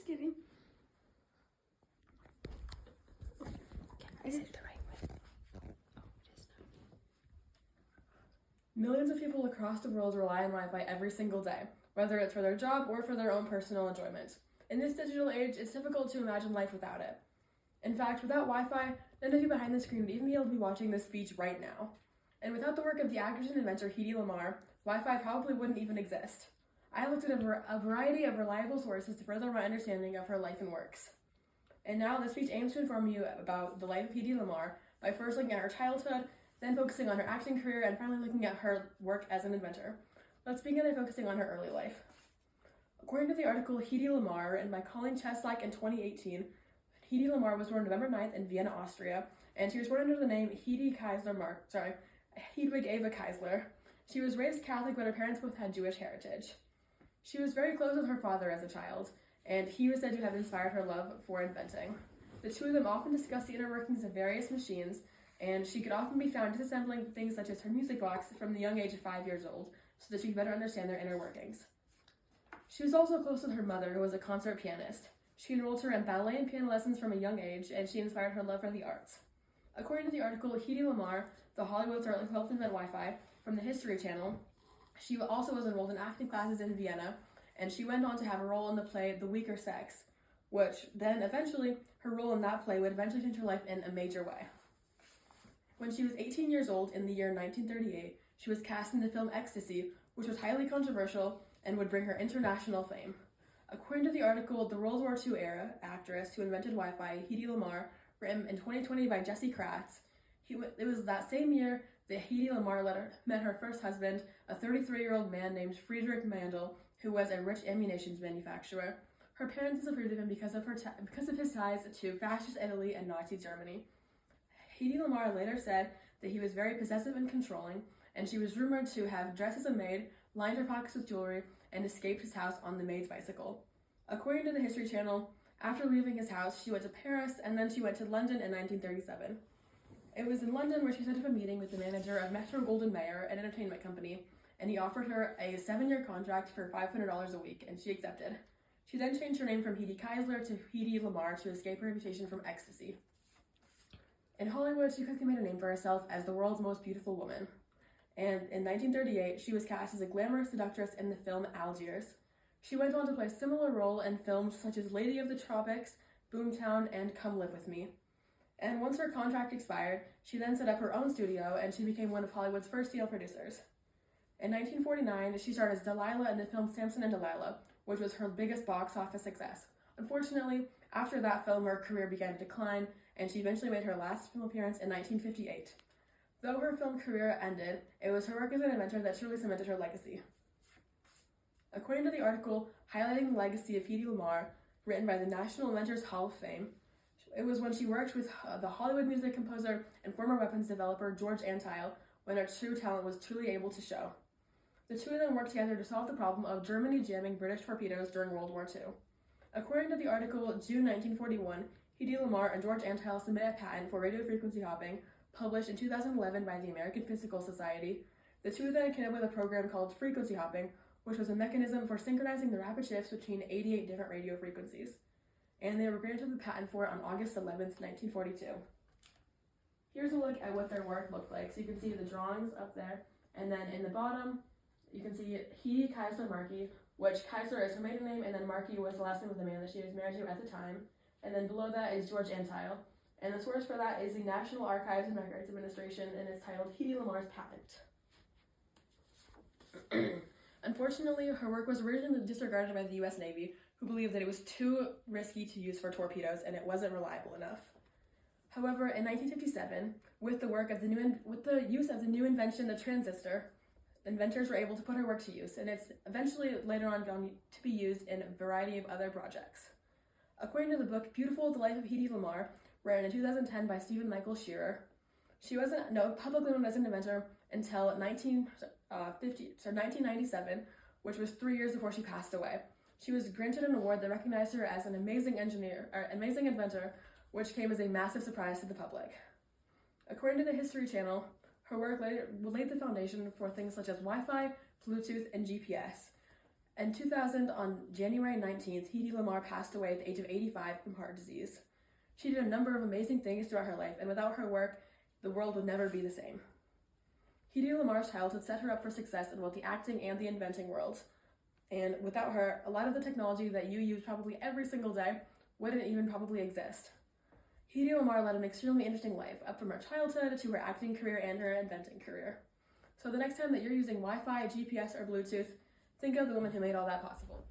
kidding. I said it the right way. Oh, it is now. Millions of people across the world rely on Wi-Fi every single day, whether it's for their job or for their own personal enjoyment. In this digital age, it's difficult to imagine life without it. In fact, without Wi-Fi, none of you behind the screen would even be able to be watching this speech right now. And without the work of the actress and inventor Hedy Lamarr, Wi-Fi probably wouldn't even exist. I looked at a variety of reliable sources to further my understanding of her life and works. And now this speech aims to inform you about the life of Hedy Lamarr by first looking at her childhood, then focusing on her acting career, and finally looking at her work as an inventor. Let's begin by focusing on her early life. According to the article Hedy Lamarr, written by Colleen Cheslack in 2018, Hedy Lamarr was born November 9th in Vienna, Austria, and she was born under the name Hedwig Eva Keisler. She was raised Catholic, but her parents both had Jewish heritage. She was very close with her father as a child, and he was said to have inspired her love for inventing. The two of them often discussed the inner workings of various machines, and she could often be found disassembling things such as her music box from the young age of 5 years old, so that she could better understand their inner workings. She was also close with her mother, who was a concert pianist. She enrolled her in ballet and piano lessons from a young age, and she inspired her love for the arts. According to the article Hedy Lamarr, the Hollywood star who helped invent Wi-Fi, from the History Channel, she also was enrolled in acting classes in Vienna, and she went on to have a role in the play The Weaker Sex, which then eventually, her role in that play would eventually change her life in a major way. When she was 18 years old in the year 1938, she was cast in the film Ecstasy, which was highly controversial and would bring her international fame. According to the article The World War II Era Actress Who Invented Wi-Fi, Hedy Lamarr, written in 2020 by Jesse Kratz, it was that same year that Hedy Lamarr met her first husband, a 33-year-old man named Friedrich Mandel, who was a rich ammunition manufacturer. Her parents disapproved of him because of his ties to fascist Italy and Nazi Germany. Hedy Lamarr later said that he was very possessive and controlling, and she was rumored to have dressed as a maid, lined her pockets with jewelry, and escaped his house on the maid's bicycle. According to the History Channel, after leaving his house, she went to Paris, and then she went to London in 1937. It was in London where she set up a meeting with the manager of Metro Goldwyn Mayer, an entertainment company, and he offered her a 7-year contract for $500 a week, and she accepted. She then changed her name from Hedwig Keisler to Hedy Lamarr to escape her reputation from Ecstasy. In Hollywood, she quickly made a name for herself as the world's most beautiful woman. And in 1938, she was cast as a glamorous seductress in the film Algiers. She went on to play a similar role in films such as Lady of the Tropics, Boomtown, and Come Live With Me. And once her contract expired, she then set up her own studio, and she became one of Hollywood's first female producers. In 1949, she starred as Delilah in the film Samson and Delilah, which was her biggest box office success. Unfortunately, after that film, her career began to decline, and she eventually made her last film appearance in 1958. Though her film career ended, it was her work as an inventor that truly cemented her legacy. According to the article highlighting the legacy of Hedy Lamarr, written by the National Inventors Hall of Fame, it was when she worked with the Hollywood music composer and former weapons developer George Antheil when her true talent was truly able to show. The two of them worked together to solve the problem of Germany jamming British torpedoes during World War II. According to the article June 1941, Hedy Lamarr and George Antheil submitted a patent for radio frequency hopping, published in 2011 by the American Physical Society. The two then came up with a program called frequency hopping, which was a mechanism for synchronizing the rapid shifts between 88 different radio frequencies. And they were granted the patent for it on August 11th, 1942. Here's a look at what their work looked like. So you can see the drawings up there, and then in the bottom, you can see Hedy Keisler Markey, which Keisler is her maiden name, and then Markey was the last name of the man that she was married to at the time. And then below that is George Antheil. And the source for that is the National Archives and Records Administration, and it's titled Hedy Lamarr's Patent. Unfortunately, her work was originally disregarded by the U.S. Navy, who believed that it was too risky to use for torpedoes and it wasn't reliable enough. However, in 1957, with the use of the new invention, the transistor, inventors were able to put her work to use, and it's eventually later on gone to be used in a variety of other projects. According to the book Beautiful: The Life of Hedy Lamarr, written in 2010 by Stephen Michael Shearer, she wasn't publicly known as an inventor until 1997, which was 3 years before she passed away. She was granted an award that recognized her as an amazing inventor, which came as a massive surprise to the public. According to the History Channel, her work laid the foundation for things such as Wi-Fi, Bluetooth, and GPS. In 2000, on January 19th, Hedy Lamarr passed away at the age of 85 from heart disease. She did a number of amazing things throughout her life, and without her work, the world would never be the same. Hedy Lamarr's childhood set her up for success in both the acting and the inventing world. And without her, a lot of the technology that you use probably every single day wouldn't even probably exist. Hedy Lamarr led an extremely interesting life, up from her childhood to her acting career and her inventing career. So the next time that you're using Wi-Fi, GPS, or Bluetooth, think of the woman who made all that possible.